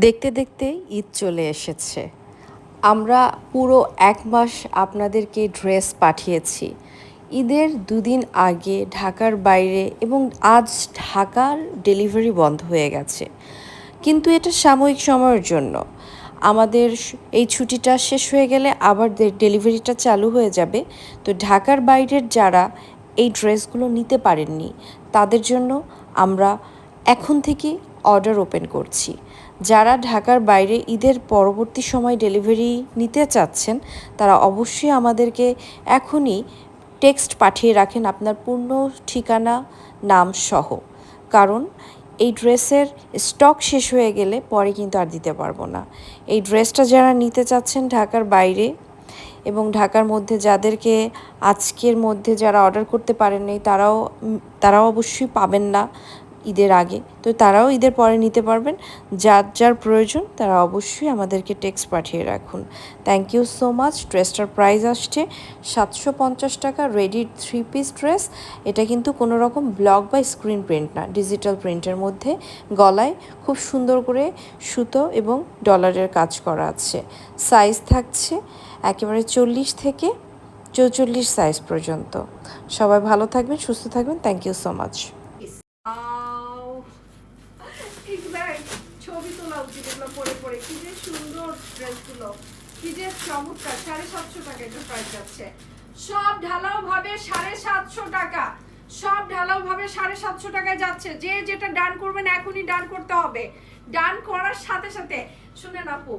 দেখতে দেখতে ঈদ চলে এসেছে। আমরা পুরো ১ মাস আপনাদেরকে ড্রেস পাঠিয়েছি। ঈদের ২ দিন আগে ঢাকার বাইরে এবং আজ ঢাকার ডেলিভারি বন্ধ হয়ে গেছে। কিন্তু এটা সাময়িক সময়ের জন্য। আমাদের এই ছুটিটা শেষ হয়ে গেলে আবার ডেলিভারিটা চালু হয়ে যাবে। তো ঢাকার বাইরের যারা এই ড্রেসগুলো নিতে পারেননি তাদের জন্য আমরা এখন থেকে অর্ডার ওপেন করছি। যারা ঢাকার বাইরে ঈদের পরবর্তী সময় ডেলিভারি নিতে চাচ্ছেন তারা অবশ্যই আমাদেরকে এখনই টেক্সট পাঠিয়ে রাখেন আপনার পূর্ণ ঠিকানা নাম সহ। কারণ এই ড্রেসের স্টক শেষ হয়ে গেলে পরে কিন্তু আর দিতে পারবো না। এই ড্রেসটা যারা নিতে চাচ্ছেন ঢাকার বাইরে এবং ঢাকার মধ্যে যাদেরকে আজকের মধ্যে যারা অর্ডার করতে পারেননি তারাও অবশ্যই পাবেন না ঈদের আগে। তো তারাও ঈদের পরে নিতে পারবেন। যার যার প্রয়োজন তারা অবশ্যই আমাদেরকে টেক্সট পাঠিয়ে রাখুন। Thank you so much. ড্রেসটার প্রাইস আসছে ৭৫০ টাকা, রেডি 3 পিস ড্রেস। এটা কিন্তু কোনো রকম ব্লক বা স্ক্রিন প্রিন্ট না, ডিজিটাল প্রিন্টের মধ্যে গলায় খুব সুন্দর করে সুতো এবং ডলারের কাজ করা আছে। সাইজ থাকছে একেবারে ৪০ থেকে ৪৪ সাইজ পর্যন্ত। সবাই ভালো থাকবেন, সুস্থ থাকবেন। Thank you so much. ছবি তোলা উচিত এগুলো পরে পরে। কি যে সুন্দর ড্রেসগুলো, কি যে চমৎকার। ৭৫০ টাকা এটা প্রাইস যাচ্ছে। সব ঢালাও ভাবে ৭৫০ টাকা, সব ঢালাও ভাবে ৭৫০ টাকায় যাচ্ছে। যে যেটা ডান করবেন এখনই ডান করতে হবে। ডান করার সাথে সাথে শুনেন আপু,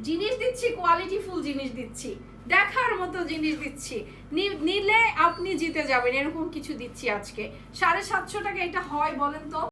জিনিস দিচ্ছি, কোয়ালিটি ফুল জিনিস দিচ্ছি, দেখার মতো জিনিস দিচ্ছি। নিলে আপনি জিতে যাবেন, এরকম কিছু দিচ্ছি আজকে। ৭৫০ টাকা এটা হয় বলেন তো?